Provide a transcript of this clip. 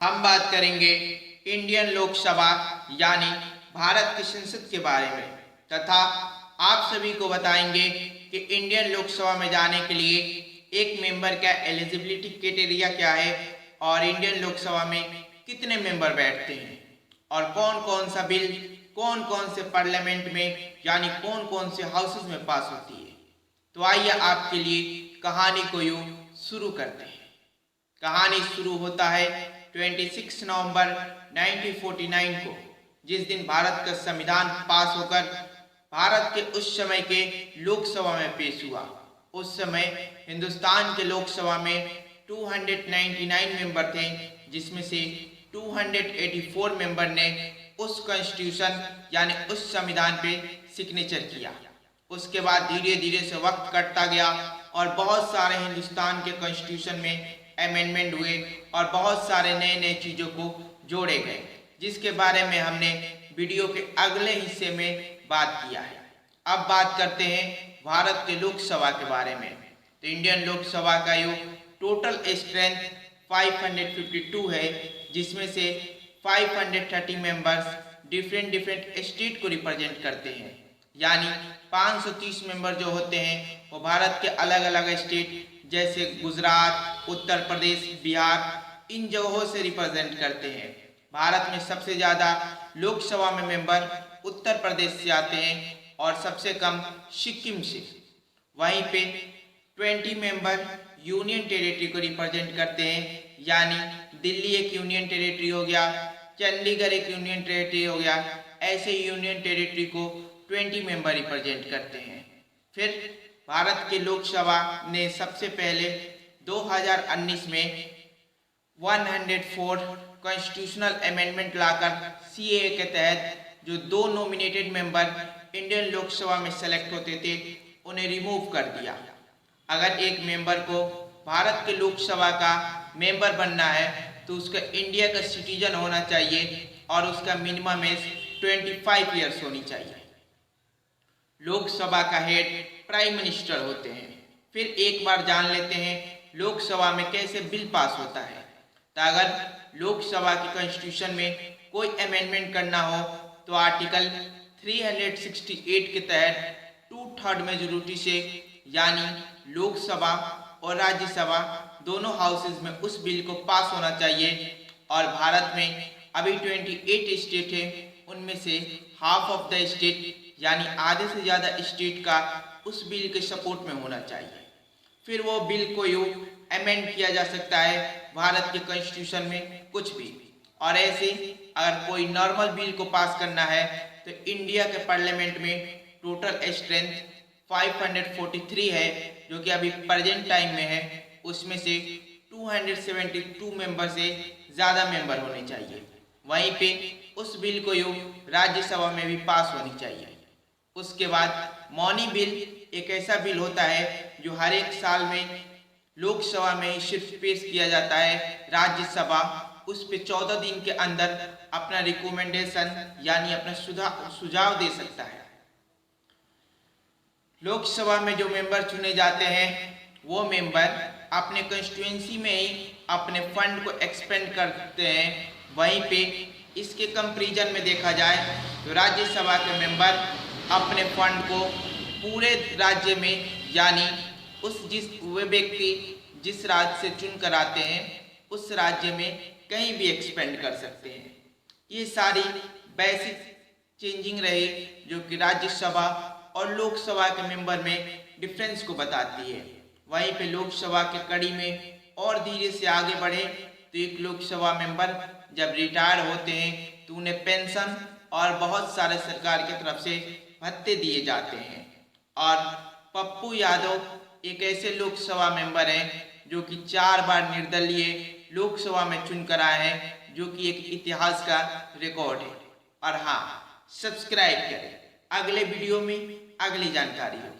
हम बात करेंगे इंडियन लोकसभा यानी भारत की संसद के बारे में तथा आप सभी को बताएंगे कि इंडियन लोकसभा में जाने के लिए एक मेंबर का एलिजिबिलिटी क्राइटेरिया क्या है और इंडियन लोकसभा में कितने मेंबर बैठते हैं और कौन कौन सा बिल कौन कौन से पार्लियामेंट में यानी कौन कौन से हाउसेस में पास होती है। तो आइए आपके लिए कहानी को यूं शुरू करते हैं। कहानी शुरू होता है 26 नवंबर 1949 को, जिस दिन भारत का संविधान पास होकर भारत के उस समय के लोकसभा में पेश हुआ। उस समय हिंदुस्तान के लोकसभा में 299 मेंबर थे, जिसमें से 284 मेंबर ने उस कॉन्स्टिट्यूशन यानी उस संविधान पे सिग्नेचर किया। उसके बाद धीरे धीरे से वक्त कटता गया और बहुत सारे हिंदुस्तान के कॉन्स्टिट्यूशन में अमेंडमेंट हुए और बहुत सारे नए नए चीज़ों को जोड़े गए, जिसके बारे में हमने वीडियो के अगले हिस्से में बात किया है। अब बात करते हैं भारत के लोकसभा के बारे में। तो इंडियन लोकसभा का यो टोटल स्ट्रेंथ 552 है, जिसमें से 530 मेंबर्स डिफरेंट स्टेट को रिप्रेजेंट करते हैं, यानी 530 मेंबर जो होते हैं वो भारत के अलग अलग स्टेट जैसे गुजरात, उत्तर प्रदेश, बिहार, इन जगहों से रिप्रेजेंट करते हैं। भारत में सबसे ज़्यादा लोकसभा में मेंबर उत्तर प्रदेश से आते हैं और सबसे कम सिक्किम से। वहीं पे 20 मेंबर यूनियन टेरिटरी को रिप्रेजेंट करते हैं, यानी दिल्ली एक यूनियन टेरिटरी हो गया, चंडीगढ़ एक यूनियन टेरिटरी हो गया। ऐसे यूनियन टेरिटरी को 20 मेंबर रिप्रेजेंट करते हैं। फिर भारत के लोकसभा ने सबसे पहले 2019 में 104 कॉन्स्टिट्यूशनल अमेंडमेंट लाकर सीएए के तहत जो 2 नॉमिनेटेड मेंबर इंडियन लोकसभा में सेलेक्ट होते थे उन्हें रिमूव कर दिया। अगर एक मेंबर को भारत के लोकसभा का मेंबर बनना है तो उसका इंडिया का सिटीजन होना चाहिए और उसका मिनिमम एज 25 ईयर्स होनी चाहिए। लोकसभा का हेड प्राइम मिनिस्टर होते हैं। फिर एक बार जान लेते हैं लोकसभा में कैसे बिल पास होता है। तो अगर लोकसभा की कॉन्स्टिट्यूशन में कोई अमेंडमेंट करना हो तो आर्टिकल 368 के तहत 2/3 मेजॉरिटी से, यानी लोकसभा और राज्यसभा दोनों हाउसेज में उस बिल को पास होना चाहिए। और भारत में अभी 28 स्टेट है, उनमें से हाफ ऑफ द स्टेट यानी आधे से ज़्यादा स्टेट का उस बिल के सपोर्ट में होना चाहिए। फिर वो बिल को यूँ अमेंड किया जा सकता है भारत के कॉन्स्टिट्यूशन में कुछ भी। और ऐसे अगर कोई नॉर्मल बिल को पास करना है तो इंडिया के पार्लियामेंट में टोटल स्ट्रेंथ 543 है, जो कि अभी प्रेजेंट टाइम में है। उसमें से 272 मेंबर से ज़्यादा मेंबर होने चाहिए। वहीं पे उस बिल को यूँ राज्यसभा में भी पास होनी चाहिए। उसके बाद मौनी बिल एक ऐसा बिल होता है जो हर एक साल में लोकसभा में ही सिर्फ पेश किया जाता है। राज्यसभा उस पे 14 दिन के अंदर अपना रिकमेंडेशन यानी अपना सुझाव दे सकता है। लोकसभा में जो मेंबर चुने जाते हैं वो मेंबर अपने कंस्टिट्यूएंसी में ही अपने फंड को एक्सपेंड करते हैं। वहीं पे इसके कंपैरिजन में देखा जाए तो राज्यसभा के मेंबर अपने फंड को पूरे राज्य में, यानी वे व्यक्ति जिस राज्य से चुन कर आते हैं उस राज्य में कहीं भी एक्सपेंड कर सकते हैं। ये सारी बेसिक चेंजिंग रही जो कि राज्यसभा और लोकसभा के मेंबर में डिफरेंस को बताती है। वहीं पे लोकसभा के कड़ी में और धीरे से आगे बढ़े तो एक लोकसभा मेंबर जब रिटायर होते हैं तो उन्हें पेंशन और बहुत सारे सरकार की तरफ से भत्ते दिए जाते हैं। और पप्पू यादव एक ऐसे लोकसभा मेंबर हैं जो कि 4 बार निर्दलीय लोकसभा में चुनकर आए हैं, जो कि एक इतिहास का रिकॉर्ड है। और हाँ, सब्सक्राइब करें, अगले वीडियो में अगली जानकारी हो।